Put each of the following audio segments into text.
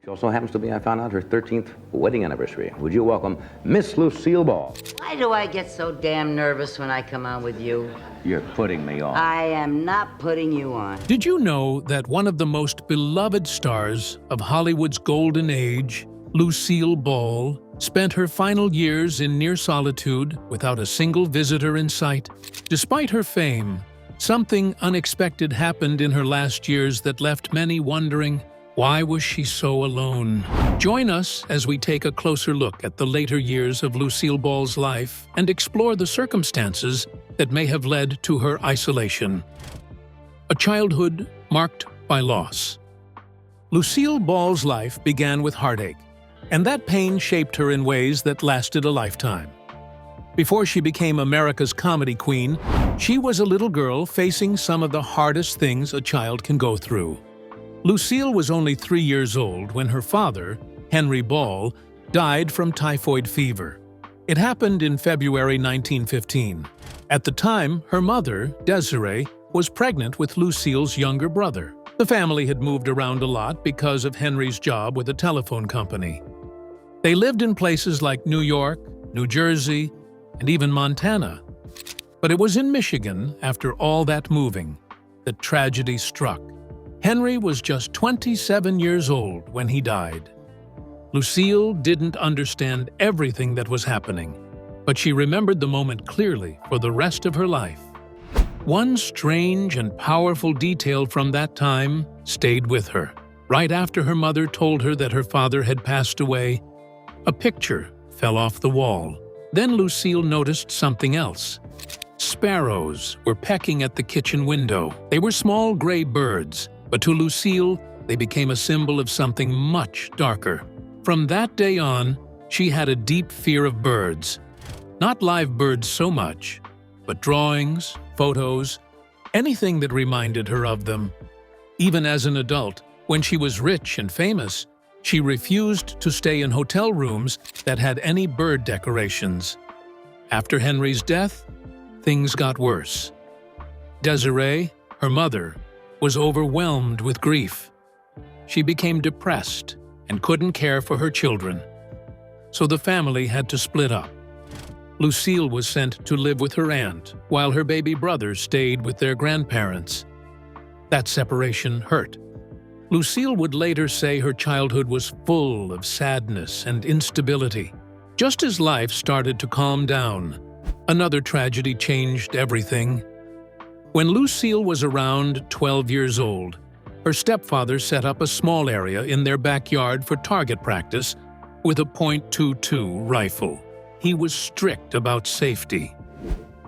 She also happens to be, I found out, her 13th wedding anniversary. Would you welcome Miss Lucille Ball? Why do I get so damn nervous when I come on with you? You're putting me on. I am not putting you on. Did you know that one of the most beloved stars of Hollywood's golden age, Lucille Ball, spent her final years in near solitude without a single visitor in sight? Despite her fame, something unexpected happened in her last years that left many wondering, why was she so alone? Join us as we take a closer look at the later years of Lucille Ball's life and explore the circumstances that may have led to her isolation. A childhood marked by loss. Lucille Ball's life began with heartache, and that pain shaped her in ways that lasted a lifetime. Before she became America's comedy queen, she was a little girl facing some of the hardest things a child can go through. Lucille was only 3 years old when her father, Henry Ball, died from typhoid fever. It happened in February 1915. At the time, her mother, Desiree, was pregnant with Lucille's younger brother. The family had moved around a lot because of Henry's job with a telephone company. They lived in places like New York, New Jersey, and even Montana. But it was in Michigan, after all that moving, that tragedy struck. Henry was just 27 years old when he died. Lucille didn't understand everything that was happening, but she remembered the moment clearly for the rest of her life. One strange and powerful detail from that time stayed with her. Right after her mother told her that her father had passed away, a picture fell off the wall. Then Lucille noticed something else. Sparrows were pecking at the kitchen window. They were small gray birds, but to Lucille, they became a symbol of something much darker. From that day on, she had a deep fear of birds. Not live birds so much, but drawings, photos, anything that reminded her of them. Even as an adult, when she was rich and famous, she refused to stay in hotel rooms that had any bird decorations. After Henry's death, things got worse. Desiree, her mother, was overwhelmed with grief. She became depressed and couldn't care for her children. So the family had to split up. Lucille was sent to live with her aunt, while her baby brother stayed with their grandparents. That separation hurt. Lucille would later say her childhood was full of sadness and instability. Just as life started to calm down, another tragedy changed everything. When Lucille was around 12 years old, her stepfather set up a small area in their backyard for target practice with a .22 rifle. He was strict about safety.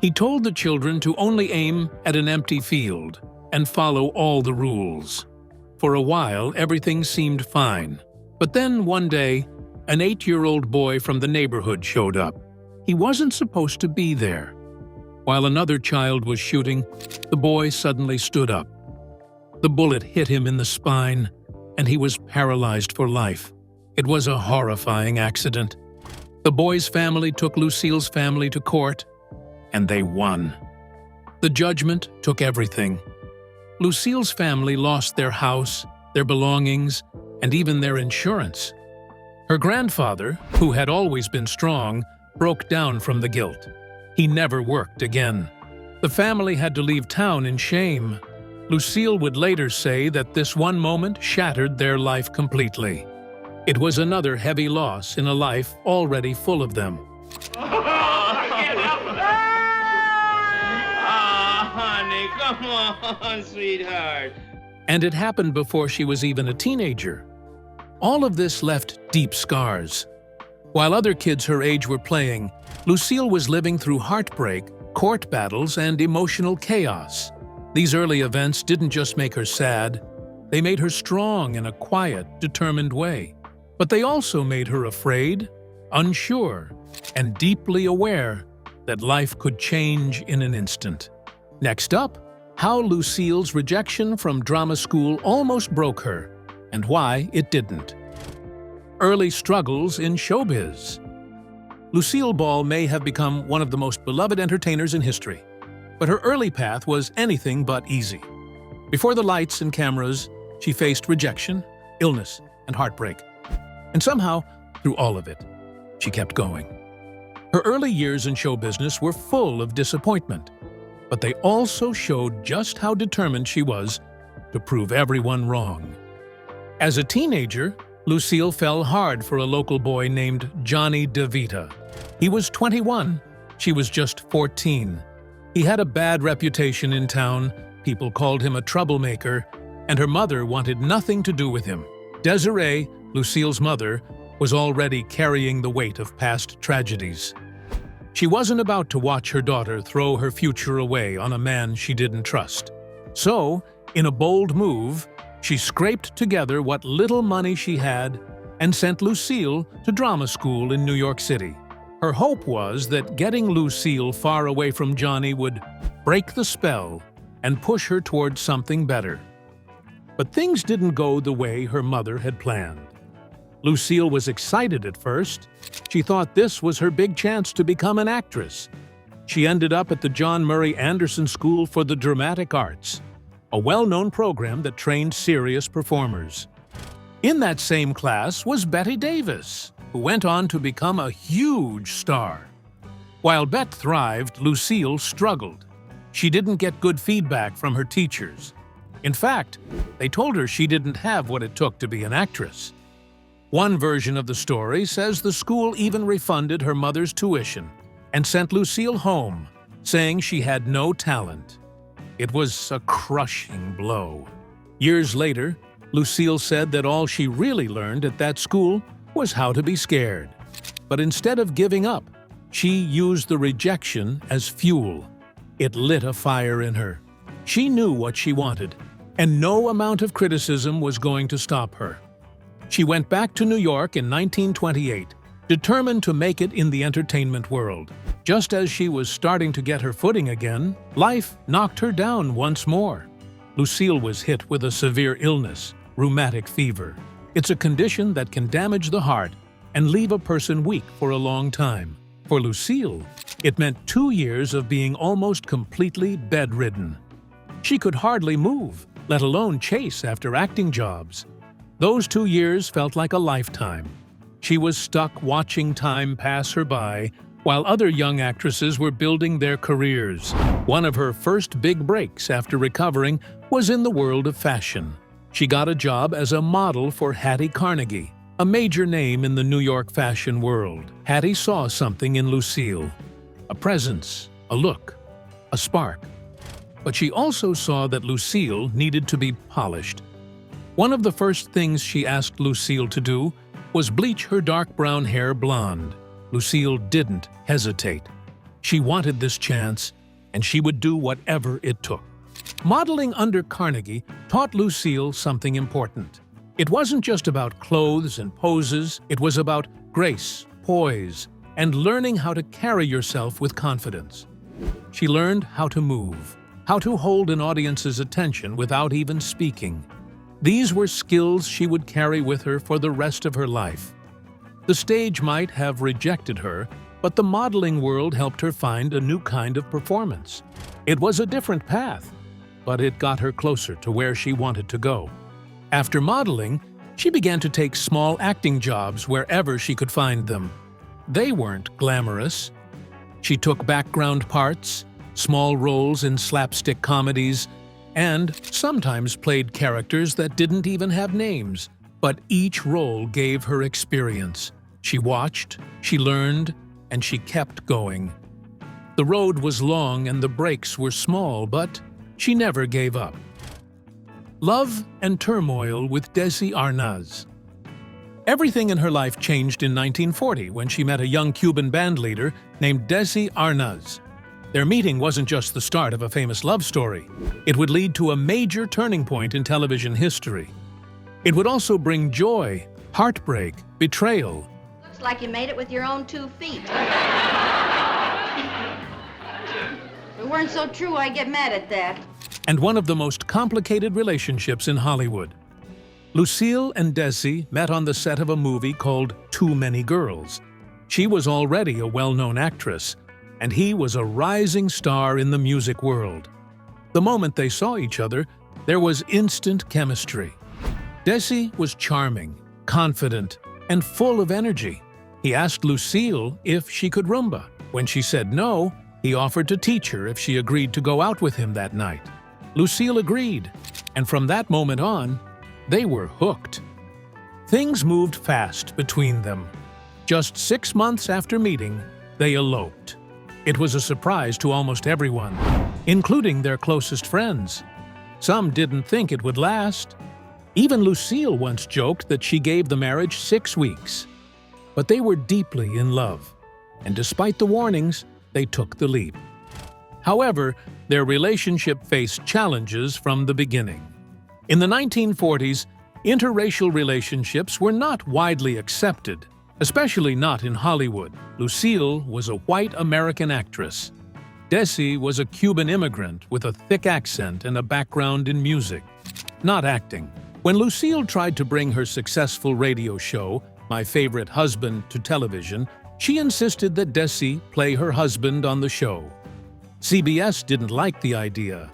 He told the children to only aim at an empty field and follow all the rules. For a while, everything seemed fine. But then one day, an 8-year-old boy from the neighborhood showed up. He wasn't supposed to be there. While another child was shooting, the boy suddenly stood up. The bullet hit him in the spine, and he was paralyzed for life. It was a horrifying accident. The boy's family took Lucille's family to court, and they won. The judgment took everything. Lucille's family lost their house, their belongings, and even their insurance. Her grandfather, who had always been strong, broke down from the guilt. He never worked again. The family had to leave town in shame. Lucille would later say that this one moment shattered their life completely. It was another heavy loss in a life already full of them. Honey, come on, sweetheart. And it happened before she was even a teenager. All of this left deep scars. While other kids her age were playing, Lucille was living through heartbreak, court battles, and emotional chaos. These early events didn't just make her sad, they made her strong in a quiet, determined way. But they also made her afraid, unsure, and deeply aware that life could change in an instant. Next up, how Lucille's rejection from drama school almost broke her, and why it didn't. Early struggles in showbiz. Lucille Ball may have become one of the most beloved entertainers in history, but her early path was anything but easy. Before the lights and cameras, she faced rejection, illness, and heartbreak. And somehow, through all of it, she kept going. Her early years in show business were full of disappointment, but they also showed just how determined she was to prove everyone wrong. As a teenager, Lucille fell hard for a local boy named Johnny DeVita. He was 21. She was just 14. He had a bad reputation in town, people called him a troublemaker, and her mother wanted nothing to do with him. Desiree, Lucille's mother, was already carrying the weight of past tragedies. She wasn't about to watch her daughter throw her future away on a man she didn't trust. So, in a bold move, she scraped together what little money she had and sent Lucille to drama school in New York City. Her hope was that getting Lucille far away from Johnny would break the spell and push her towards something better. But things didn't go the way her mother had planned. Lucille was excited at first. She thought this was her big chance to become an actress. She ended up at the John Murray Anderson School for the Dramatic Arts, a well-known program that trained serious performers. In that same class was Bette Davis, who went on to become a huge star. While Bette thrived, Lucille struggled. She didn't get good feedback from her teachers. In fact, they told her she didn't have what it took to be an actress. One version of the story says the school even refunded her mother's tuition and sent Lucille home, saying she had no talent. It was a crushing blow. Years later, Lucille said that all she really learned at that school was how to be scared. But instead of giving up, she used the rejection as fuel. It lit a fire in her. She knew what she wanted, and no amount of criticism was going to stop her. She went back to New York in 1928, determined to make it in the entertainment world. Just as she was starting to get her footing again, life knocked her down once more. Lucille was hit with a severe illness, rheumatic fever. It's a condition that can damage the heart and leave a person weak for a long time. For Lucille, it meant 2 years of being almost completely bedridden. She could hardly move, let alone chase after acting jobs. Those 2 years felt like a lifetime. She was stuck watching time pass her by while other young actresses were building their careers. One of her first big breaks after recovering was in the world of fashion. She got a job as a model for Hattie Carnegie, a major name in the New York fashion world. Hattie saw something in Lucille, a presence, a look, a spark. But she also saw that Lucille needed to be polished. One of the first things she asked Lucille to do was bleach her dark brown hair blonde. Lucille didn't hesitate. She wanted this chance, and she would do whatever it took. Modeling under Carnegie taught Lucille something important. It wasn't just about clothes and poses, it was about grace, poise, and learning how to carry yourself with confidence. She learned how to move, how to hold an audience's attention without even speaking. These were skills she would carry with her for the rest of her life. The stage might have rejected her, but the modeling world helped her find a new kind of performance. It was a different path, but it got her closer to where she wanted to go. After modeling, she began to take small acting jobs wherever she could find them. They weren't glamorous. She took background parts, small roles in slapstick comedies, and sometimes played characters that didn't even have names. But each role gave her experience. She watched, she learned, and she kept going. The road was long and the breaks were small, but she never gave up. Love and Turmoil with Desi Arnaz. Everything in her life changed in 1940 when she met a young Cuban bandleader named Desi Arnaz. Their meeting wasn't just the start of a famous love story. It would lead to a major turning point in television history. It would also bring joy, heartbreak, betrayal. Looks like you made it with your own 2 feet. If it weren't so true, I'd get mad at that. And one of the most complicated relationships in Hollywood. Lucille and Desi met on the set of a movie called Too Many Girls. She was already a well-known actress, and he was a rising star in the music world. The moment they saw each other, there was instant chemistry. Desi was charming, confident, and full of energy. He asked Lucille if she could Roomba. When she said no, he offered to teach her if she agreed to go out with him that night. Lucille agreed, and from that moment on, they were hooked. Things moved fast between them. Just 6 months after meeting, they eloped. It was a surprise to almost everyone, including their closest friends. Some didn't think it would last. Even Lucille once joked that she gave the marriage 6 weeks. But they were deeply in love, and despite the warnings, they took the leap. However, their relationship faced challenges from the beginning. In the 1940s, interracial relationships were not widely accepted, especially not in Hollywood. Lucille was a white American actress. Desi was a Cuban immigrant with a thick accent and a background in music, not acting. When Lucille tried to bring her successful radio show, My Favorite Husband, to television, she insisted that Desi play her husband on the show. CBS didn't like the idea.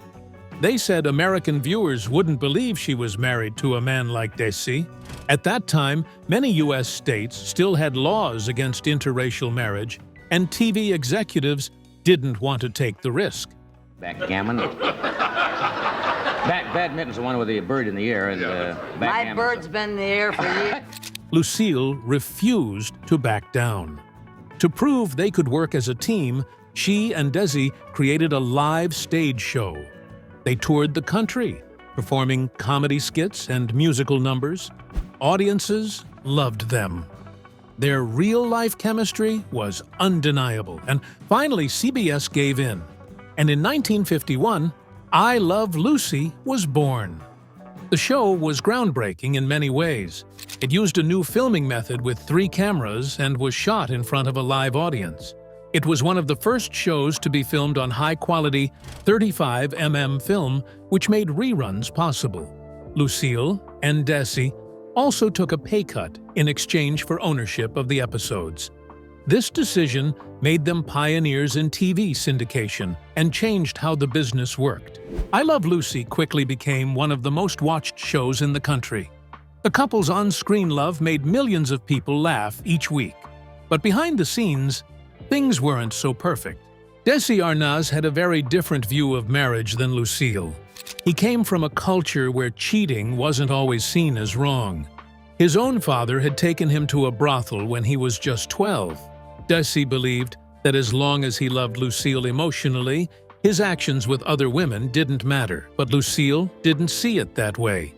They said American viewers wouldn't believe she was married to a man like Desi. At that time, many U.S. states still had laws against interracial marriage, and TV executives didn't want to take the risk. Backgammon. Badminton's the one with the bird in the air, and My backgammon. bird's been in the air for years. Lucille refused to back down. To prove they could work as a team, she and Desi created a live stage show. They toured the country, performing comedy skits and musical numbers. Audiences loved them. Their real-life chemistry was undeniable, and finally CBS gave in. And in 1951, I Love Lucy was born. The show was groundbreaking in many ways. It used a new filming method with 3 cameras and was shot in front of a live audience. It was one of the first shows to be filmed on high-quality 35mm film, which made reruns possible. Lucille and Desi also took a pay cut in exchange for ownership of the episodes. This decision made them pioneers in TV syndication and changed how the business worked. I Love Lucy quickly became one of the most watched shows in the country. The couple's on-screen love made millions of people laugh each week. But behind the scenes, things weren't so perfect. Desi Arnaz had a very different view of marriage than Lucille. He came from a culture where cheating wasn't always seen as wrong. His own father had taken him to a brothel when he was just 12. Desi believed that as long as he loved Lucille emotionally, his actions with other women didn't matter. But Lucille didn't see it that way.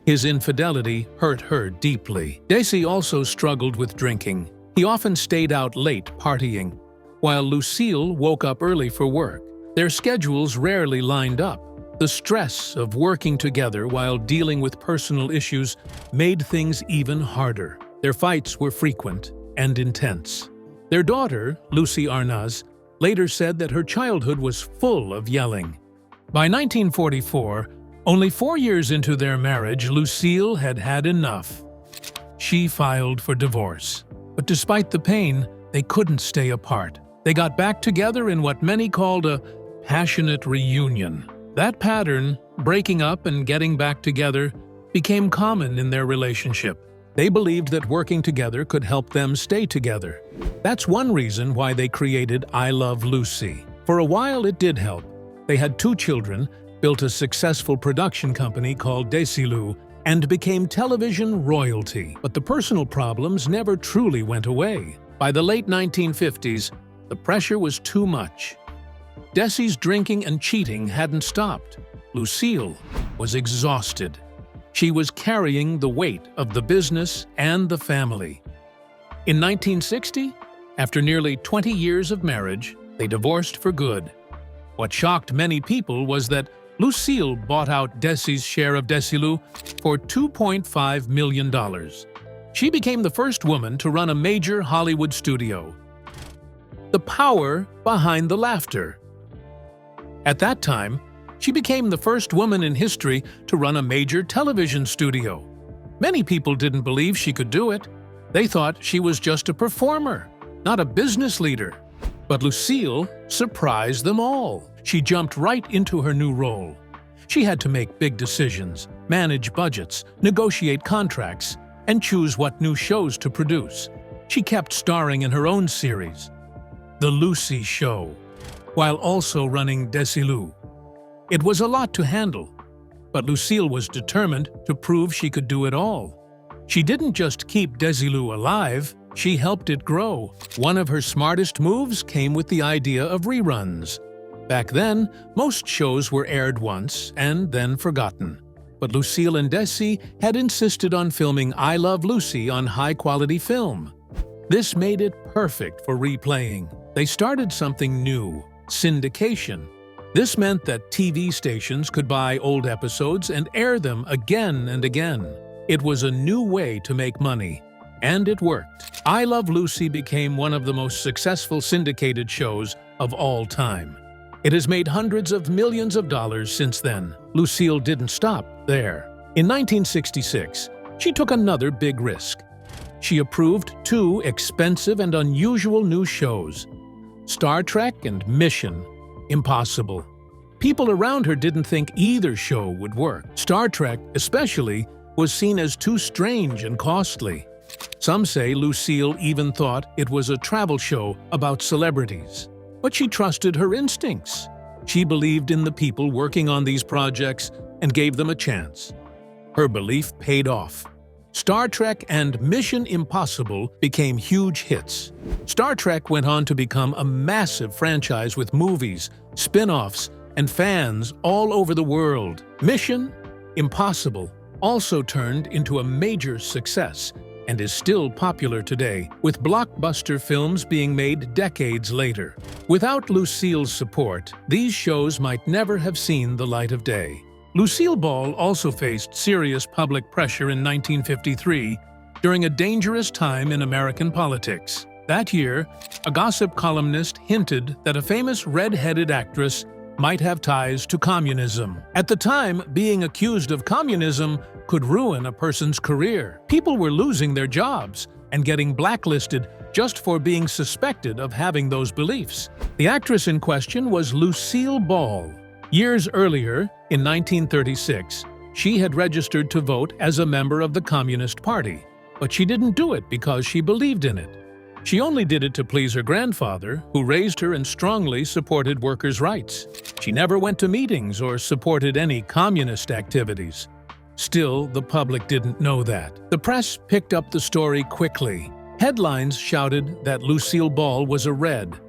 His infidelity hurt her deeply. Desi also struggled with drinking. He often stayed out late partying, while Lucille woke up early for work. Their schedules rarely lined up. The stress of working together while dealing with personal issues made things even harder. Their fights were frequent and intense. Their daughter, Lucie Arnaz, later said that her childhood was full of yelling. By 1944, only 4 years into their marriage, Lucille had had enough. She filed for divorce. But despite the pain, they couldn't stay apart. They got back together in what many called a passionate reunion. That pattern, breaking up and getting back together, became common in their relationship. They believed that working together could help them stay together. That's one reason why they created I Love Lucy. For a while it did help. They had 2 children, built a successful production company called Desilu, and became television royalty. But the personal problems never truly went away. By the late 1950s, the pressure was too much. Desi's drinking and cheating hadn't stopped. Lucille was exhausted. She was carrying the weight of the business and the family. In 1960, after nearly 20 years of marriage, they divorced for good. What shocked many people was that Lucille bought out Desi's share of Desilu for $2.5 million. She became the first woman to run a major Hollywood studio. The power behind the laughter. At that time, she became the first woman in history to run a major television studio. Many people didn't believe she could do it. They thought she was just a performer, not a business leader. But Lucille surprised them all. She jumped right into her new role. She had to make big decisions, manage budgets, negotiate contracts, and choose what new shows to produce. She kept starring in her own series, The Lucie Show, while also running Desilu. It was a lot to handle, but Lucille was determined to prove she could do it all. She didn't just keep Desilu alive, she helped it grow. One of her smartest moves came with the idea of reruns. Back then, most shows were aired once and then forgotten. But Lucille and Desi had insisted on filming I Love Lucy on high-quality film. This made it perfect for replaying. They started something new, syndication. This meant that TV stations could buy old episodes and air them again and again. It was a new way to make money, and it worked. I Love Lucy became one of the most successful syndicated shows of all time. It has made hundreds of millions of dollars since then. Lucille didn't stop there. In 1966, she took another big risk. She approved 2 expensive and unusual new shows, Star Trek and Mission Impossible. People around her didn't think either show would work. Star Trek, especially, was seen as too strange and costly. Some say Lucille even thought it was a travel show about celebrities. But she trusted her instincts. She believed in the people working on these projects and gave them a chance. Her belief paid off. Star Trek and Mission Impossible became huge hits. Star Trek went on to become a massive franchise with movies, spin-offs, and fans all over the world. Mission Impossible also turned into a major success and is still popular today, with blockbuster films being made decades later. Without Lucille's support, these shows might never have seen the light of day. Lucille Ball also faced serious public pressure in 1953 during a dangerous time in American politics. That year, a gossip columnist hinted that a famous red-headed actress might have ties to communism. At the time, being accused of communism could ruin a person's career. People were losing their jobs and getting blacklisted just for being suspected of having those beliefs. The actress in question was Lucille Ball. Years earlier, in 1936, she had registered to vote as a member of the Communist Party, but she didn't do it because she believed in it. She only did it to please her grandfather, who raised her and strongly supported workers' rights. She never went to meetings or supported any communist activities. Still, the public didn't know that. The press picked up the story quickly. Headlines shouted that Lucille Ball was a Red.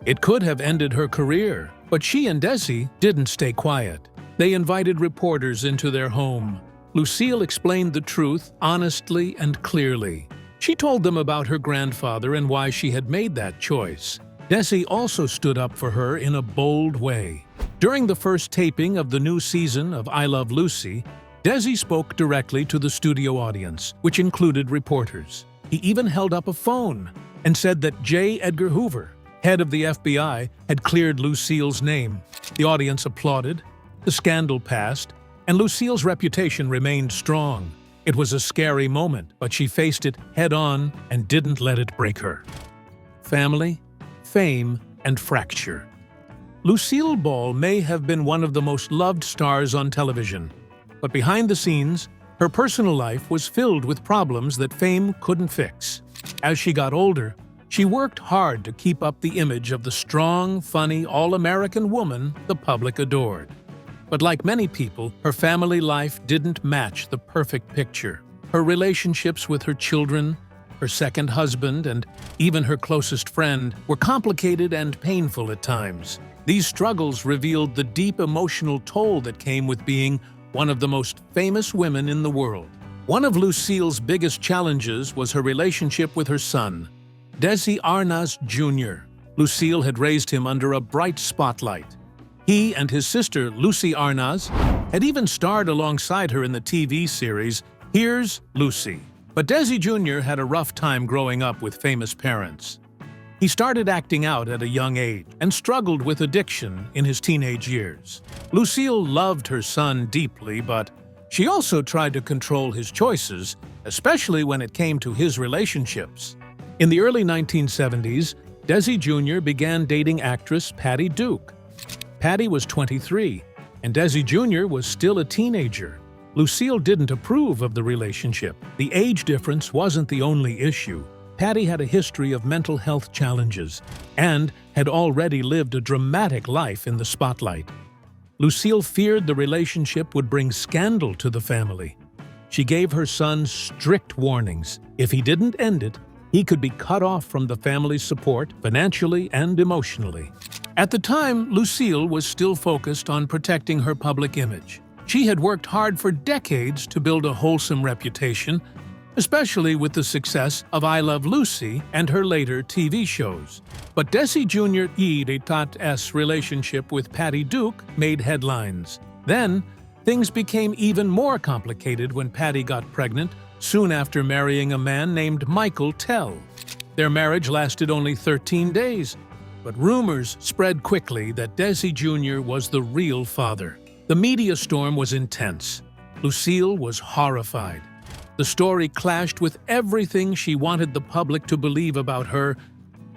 It could have ended her career, but she and Desi didn't stay quiet. They invited reporters into their home. Lucille explained the truth honestly and clearly. She told them about her grandfather and why she had made that choice. Desi also stood up for her in a bold way. During the first taping of the new season of I Love Lucy, Desi spoke directly to the studio audience, which included reporters. He even held up a phone and said that J. Edgar Hoover, head of the FBI, had cleared Lucille's name. The audience applauded, the scandal passed, and Lucille's reputation remained strong. It was a scary moment, but she faced it head-on and didn't let it break her. Family, fame, and fracture. Lucille Ball may have been one of the most loved stars on television, but behind the scenes, her personal life was filled with problems that fame couldn't fix. As she got older, she worked hard to keep up the image of the strong, funny, all-American woman the public adored. But like many people, her family life didn't match the perfect picture. Her relationships with her children, her second husband, and even her closest friend were complicated and painful at times. These struggles revealed the deep emotional toll that came with being one of the most famous women in the world. One of Lucille's biggest challenges was her relationship with her son, Desi Arnaz Jr. Lucille had raised him under a bright spotlight. He and his sister, Lucie Arnaz, had even starred alongside her in the TV series Here's Lucy. But Desi Jr. had a rough time growing up with famous parents. He started acting out at a young age and struggled with addiction in his teenage years. Lucille loved her son deeply, but she also tried to control his choices, especially when it came to his relationships. In the early 1970s, Desi Jr. began dating actress Patty Duke. Patty was 23, and Desi Jr. was still a teenager. Lucille didn't approve of the relationship. The age difference wasn't the only issue. Patty had a history of mental health challenges and had already lived a dramatic life in the spotlight. Lucille feared the relationship would bring scandal to the family. She gave her son strict warnings. If he didn't end it, he could be cut off from the family's support financially and emotionally. At the time, Lucille was still focused on protecting her public image. She had worked hard for decades to build a wholesome reputation, especially with the success of I Love Lucy and her later TV shows. But Desi Jr. y d'Etat's relationship with Patty Duke made headlines. Then, things became even more complicated when Patty got pregnant, soon after marrying a man named Michael Tell. Their marriage lasted only 13 days, but rumors spread quickly that Desi Jr. was the real father. The media storm was intense. Lucille was horrified. The story clashed with everything she wanted the public to believe about her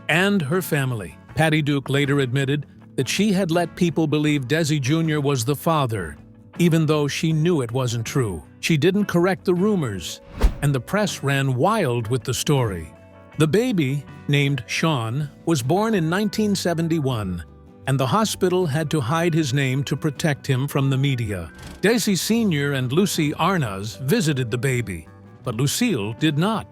and her family. Patty Duke later admitted that she had let people believe Desi Jr. was the father, even though she knew it wasn't true. She didn't correct the rumors, and the press ran wild with the story. The baby, named Sean, was born in 1971, and the hospital had to hide his name to protect him from the media. Desi Sr. and Lucie Arnaz visited the baby, but Lucille did not.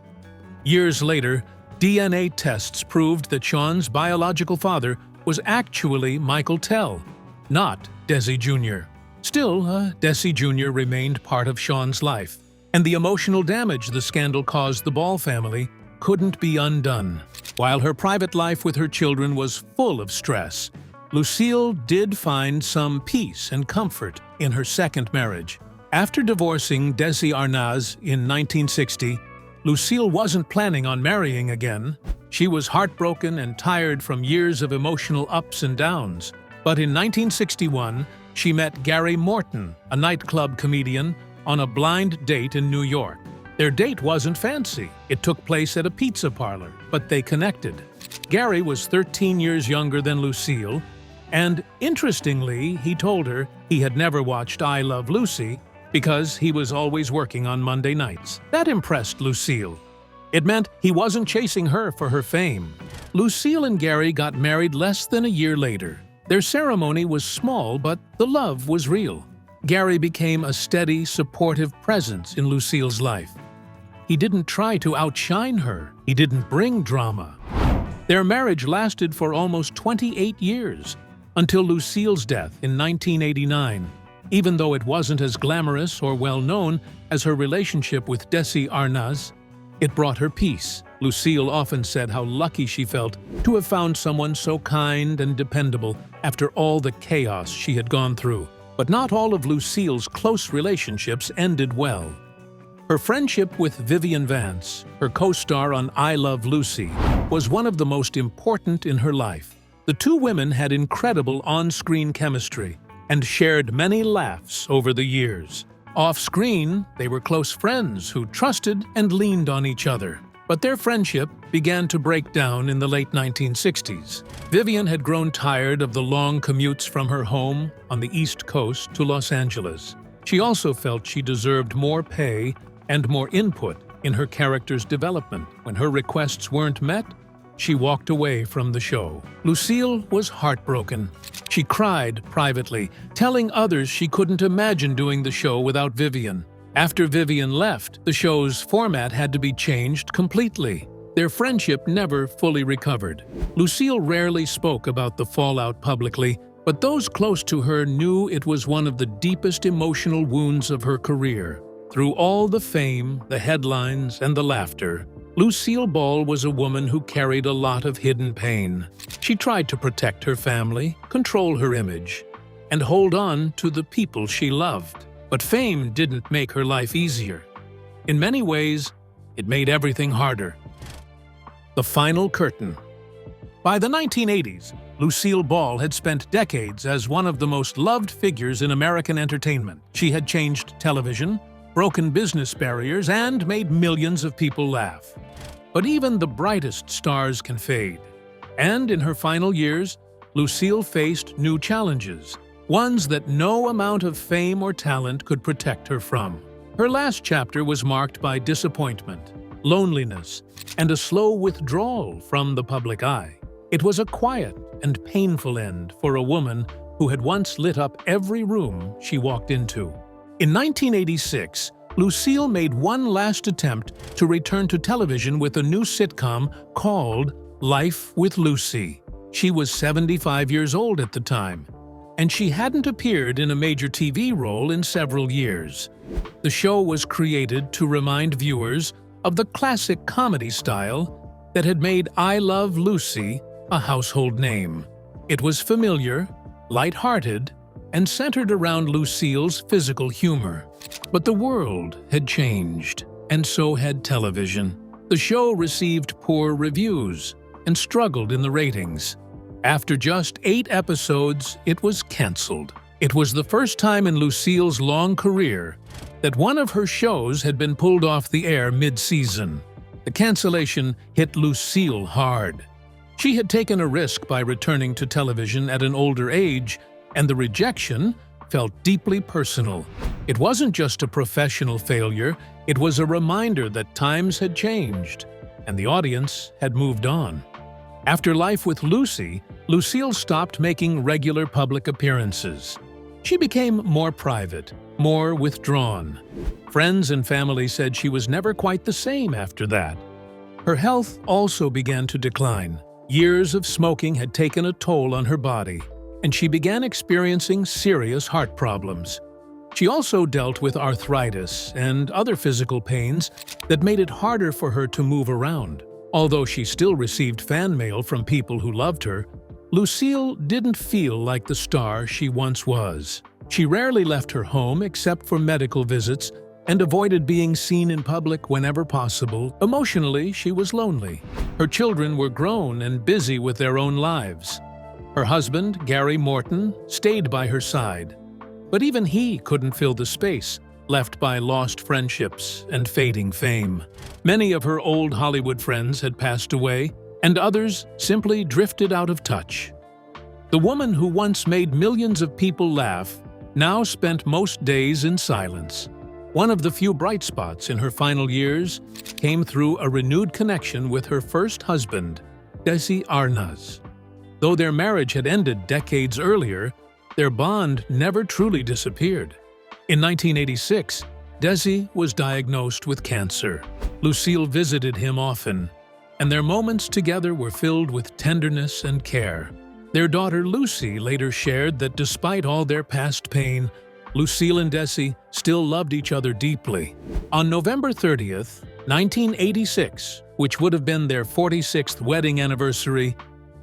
Years later, DNA tests proved that Sean's biological father was actually Michael Tell, not Desi Jr. Still, Desi Jr. remained part of Sean's life, and the emotional damage the scandal caused the Ball family couldn't be undone. While her private life with her children was full of stress, Lucille did find some peace and comfort in her second marriage. After divorcing Desi Arnaz in 1960, Lucille wasn't planning on marrying again. She was heartbroken and tired from years of emotional ups and downs. But in 1961, she met Gary Morton, a nightclub comedian, on a blind date in New York. Their date wasn't fancy. It took place at a pizza parlor, but they connected. Gary was 13 years younger than Lucille, and interestingly, he told her he had never watched I Love Lucy because he was always working on Monday nights. That impressed Lucille. It meant he wasn't chasing her for her fame. Lucille and Gary got married less than a year later. Their ceremony was small, but the love was real. Gary became a steady, supportive presence in Lucille's life. He didn't try to outshine her. He didn't bring drama. Their marriage lasted for almost 28 years, until Lucille's death in 1989. Even though it wasn't as glamorous or well-known as her relationship with Desi Arnaz, it brought her peace. Lucille often said how lucky she felt to have found someone so kind and dependable after all the chaos she had gone through. But not all of Lucille's close relationships ended well. Her friendship with Vivian Vance, her co-star on I Love Lucy, was one of the most important in her life. The two women had incredible on-screen chemistry and shared many laughs over the years. Off-screen, they were close friends who trusted and leaned on each other. But their friendship began to break down in the late 1960s. Vivian had grown tired of the long commutes from her home on the East Coast to Los Angeles. She also felt she deserved more pay and more input in her character's development. When her requests weren't met, she walked away from the show. Lucille was heartbroken. She cried privately, telling others she couldn't imagine doing the show without Vivian. After Vivian left, the show's format had to be changed completely. Their friendship never fully recovered. Lucille rarely spoke about the fallout publicly, but those close to her knew it was one of the deepest emotional wounds of her career. Through all the fame, the headlines, and the laughter, Lucille Ball was a woman who carried a lot of hidden pain. She tried to protect her family, control her image, and hold on to the people she loved. But fame didn't make her life easier. In many ways, it made everything harder. The final curtain. By the 1980s, Lucille Ball had spent decades as one of the most loved figures in American entertainment. She had changed television, broken business barriers, and made millions of people laugh. But even the brightest stars can fade. And in her final years, Lucille faced new challenges. ones that no amount of fame or talent could protect her from. Her last chapter was marked by disappointment, loneliness, and a slow withdrawal from the public eye. It was a quiet and painful end for a woman who had once lit up every room she walked into. In 1986, Lucille made one last attempt to return to television with a new sitcom called Life with Lucie. She was 75 years old at the time, and she hadn't appeared in a major TV role in several years. The show was created to remind viewers of the classic comedy style that had made I Love Lucie a household name. It was familiar, light-hearted, and centered around Lucille's physical humor. But the world had changed, and so had television. The show received poor reviews and struggled in the ratings. After just 8 episodes, it was canceled. It was the first time in Lucille's long career that one of her shows had been pulled off the air mid-season. The cancellation hit Lucille hard. She had taken a risk by returning to television at an older age, and the rejection felt deeply personal. It wasn't just a professional failure, it was a reminder that times had changed, and the audience had moved on. After Life with Lucie, Lucille stopped making regular public appearances. She became more private, more withdrawn. Friends and family said she was never quite the same after that. Her health also began to decline. Years of smoking had taken a toll on her body, and she began experiencing serious heart problems. She also dealt with arthritis and other physical pains that made it harder for her to move around. Although she still received fan mail from people who loved her, Lucille didn't feel like the star she once was. She rarely left her home except for medical visits and avoided being seen in public whenever possible. Emotionally, she was lonely. Her children were grown and busy with their own lives. Her husband, Gary Morton, stayed by her side, but even he couldn't fill the space left by lost friendships and fading fame. Many of her old Hollywood friends had passed away, and others simply drifted out of touch. The woman who once made millions of people laugh now spent most days in silence. One of the few bright spots in her final years came through a renewed connection with her first husband, Desi Arnaz. Though their marriage had ended decades earlier, their bond never truly disappeared. In 1986, Desi was diagnosed with cancer. Lucille visited him often, and their moments together were filled with tenderness and care. Their daughter Lucie later shared that despite all their past pain, Lucille and Desi still loved each other deeply. On November 30th, 1986, which would have been their 46th wedding anniversary,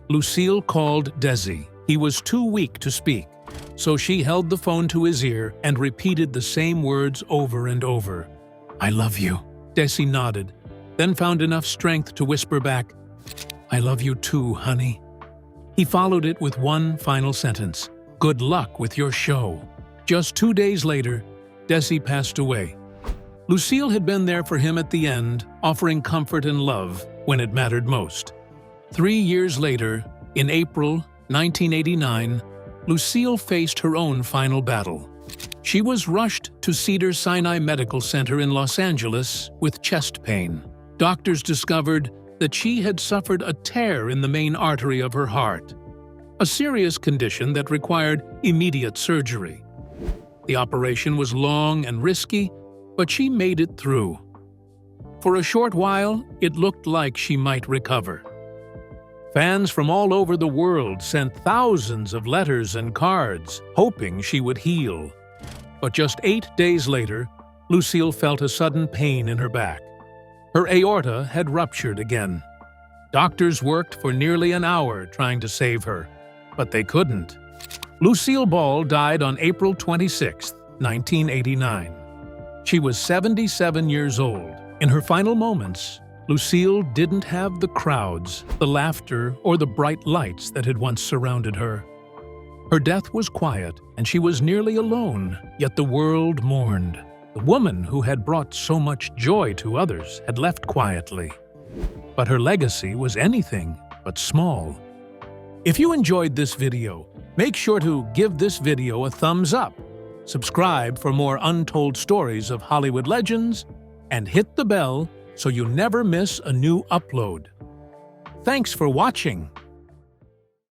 Lucille called Desi. He was too weak to speak, so she held the phone to his ear and repeated the same words over and over. "I love you." Desi nodded, then found enough strength to whisper back, "I love you too, honey." He followed it with one final sentence, "Good luck with your show." Just 2 days later, Desi passed away. Lucille had been there for him at the end, offering comfort and love when it mattered most. 3 years later, in April 1989, Lucille faced her own final battle. She was rushed to Cedars-Sinai Medical Center in Los Angeles with chest pain. Doctors discovered that she had suffered a tear in the main artery of her heart, a serious condition that required immediate surgery. The operation was long and risky, but she made it through. For a short while, it looked like she might recover. Fans from all over the world sent thousands of letters and cards, hoping she would heal. But just 8 days later, Lucille felt a sudden pain in her back. Her aorta had ruptured again. Doctors worked for nearly an hour trying to save her, but they couldn't. Lucille Ball died on April 26, 1989. She was 77 years old. In her final moments, Lucille didn't have the crowds, the laughter, or the bright lights that had once surrounded her. Her death was quiet, and she was nearly alone, yet the world mourned. The woman who had brought so much joy to others had left quietly. But her legacy was anything but small. If you enjoyed this video, Make sure to give this video a thumbs up, subscribe for more untold stories of Hollywood legends, and hit the bell so you never miss a new upload. Thanks for watching.